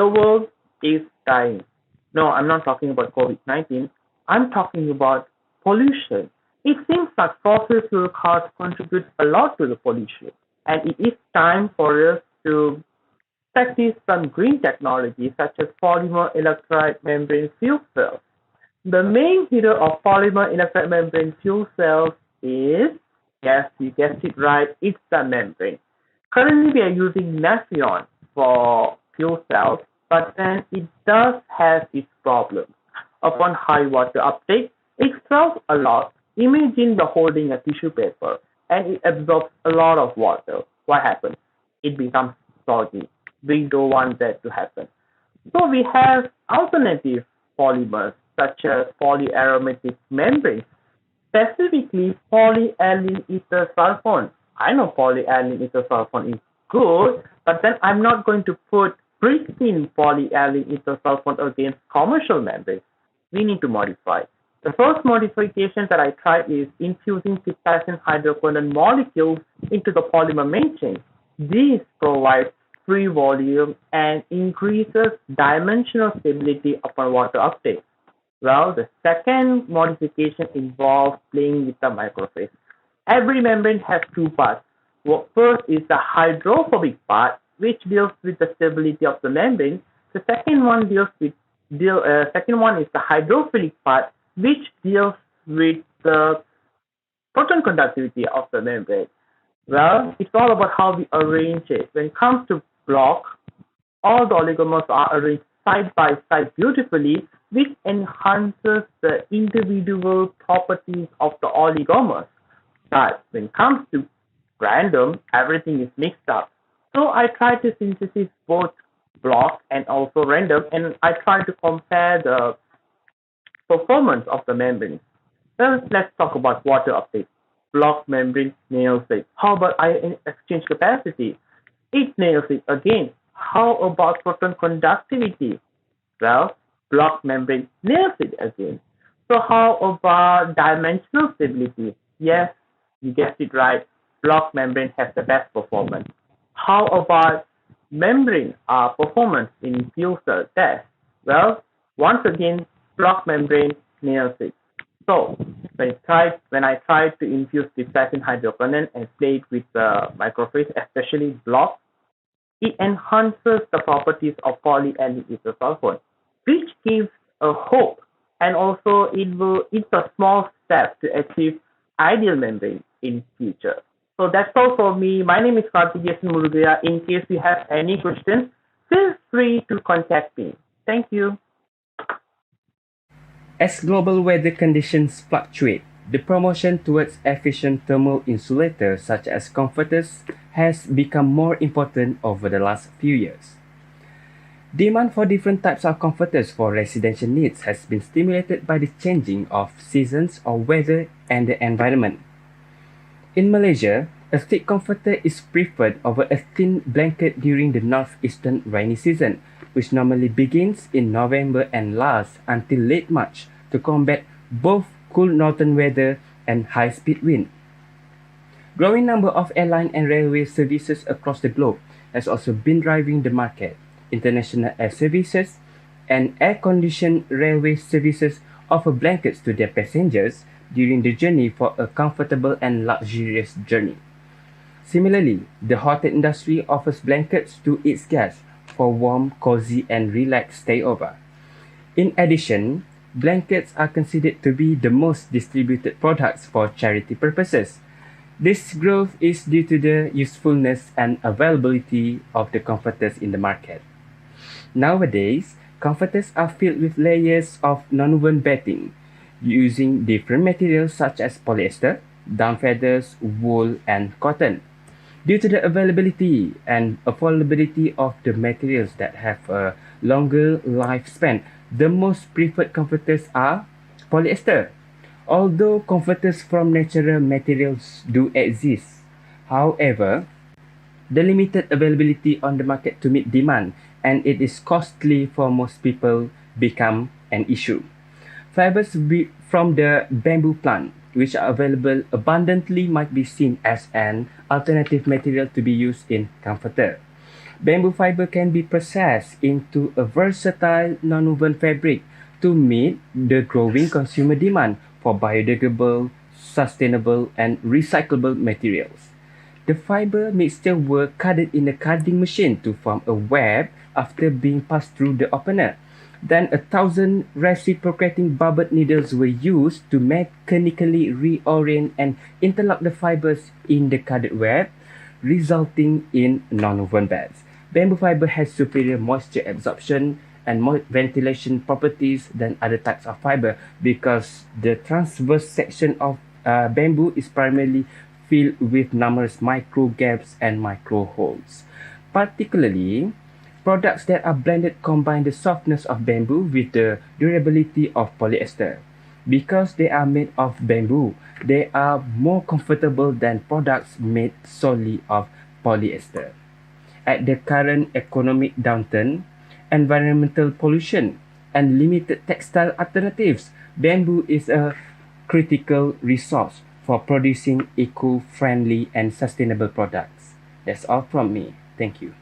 The world is dying. No, I'm not talking about COVID-19. I'm talking about pollution. It seems that fossil fuel cars contribute a lot to the pollution, and it is time for us to practice some green technology such as polymer electrode membrane fuel cells. The main hero of polymer electrode membrane fuel cells is, yes, you guessed it right, it's the membrane. Currently, we are using Nafion for fuel cells, but then it does have its problems. Upon high water uptake, it swells a lot. Imagine you're holding a tissue paper and it absorbs a lot of water. What happens? It becomes soggy. We don't want that to happen. So we have alternative polymers such as polyaromatic membranes, specifically polyethylene ether sulfone. I know polyethylene ether sulfone is good, but then I'm not going to put pristine polyethylene ether sulfone against commercial membranes. We need to modify. The first modification that I tried is infusing cytosine hydroquinone molecules into the polymer main chain. This provides free volume and increases dimensional stability upon water uptake. Well, the second modification involves playing with the microphase. Every membrane has two parts. Well, first is the hydrophobic part, which deals with the stability of the membrane. The second one second one is the hydrophilic part, which deals with the proton conductivity of the membrane. Well, it's all about how we arrange it. When it comes to block, all the oligomers are arranged side by side beautifully, which enhances the individual properties of the oligomers. But when it comes to random, everything is mixed up. So I try to synthesize both block and also random, and I try to compare the performance of the membrane. Well, let's talk about water uptake. Block membrane nails it. How about ion exchange capacity? It nails it again. How about proton conductivity? Well, block membrane nails it again. So how about dimensional stability? Yes, you guessed it right. Block membrane has the best performance. How about membrane performance in fuel cell test? Well, once again, block membrane nails it. So when I tried to infuse cytosine hydroquinone and play it with the microphase, especially block, it enhances the properties of polyethylene ether sulfone, which gives a hope, and also it's a small step to achieve ideal membrane in future. So that's all for me. My name is Karthikeyan Murugaya. In case you have any questions, feel free to contact me. Thank you. As global weather conditions fluctuate, The promotion towards efficient thermal insulators such as comforters has become more important over the last few years. Demand for different types of comforters for residential needs has been stimulated by the changing of seasons or weather and the environment. In Malaysia, a thick comforter is preferred over a thin blanket during the northeastern rainy season, which normally begins in November and lasts until late March to combat both cool northern weather and high-speed wind. Growing number of airline and railway services across the globe has also been driving the market. International air services and air-conditioned railway services offer blankets to their passengers during the journey for a comfortable and luxurious journey. Similarly, the hotel industry offers blankets to its guests for warm, cozy, and relaxed stayover. In addition, blankets are considered to be the most distributed products for charity purposes. This growth is due to the usefulness and availability of the comforters in the market. Nowadays, comforters are filled with layers of nonwoven bedding using different materials such as polyester, down feathers, wool, and cotton. Due to the availability and affordability of the materials that have a longer lifespan, the most preferred comforters are polyester. Although comforters from natural materials do exist, however, the limited availability on the market to meet demand and it is costly for most people become an issue. Fibers from the bamboo plant, which are available abundantly, might be seen as an alternative material to be used in comforter. Bamboo fiber can be processed into a versatile non-woven fabric to meet the growing consumer demand for biodegradable, sustainable, and recyclable materials. The fiber mixture were carded in a carding machine to form a web after being passed through the opener. Then 1,000 reciprocating barbed needles were used to mechanically reorient and interlock the fibers in the carded web, resulting in non-woven beds. Bamboo fiber has superior moisture absorption and ventilation properties than other types of fiber because the transverse section of bamboo is primarily filled with numerous micro gaps and micro holes. Particularly, products that are blended combine the softness of bamboo with the durability of polyester. Because they are made of bamboo, they are more comfortable than products made solely of polyester. At the current economic downturn, environmental pollution, and limited textile alternatives, bamboo is a critical resource for producing eco-friendly and sustainable products. That's all from me. Thank you.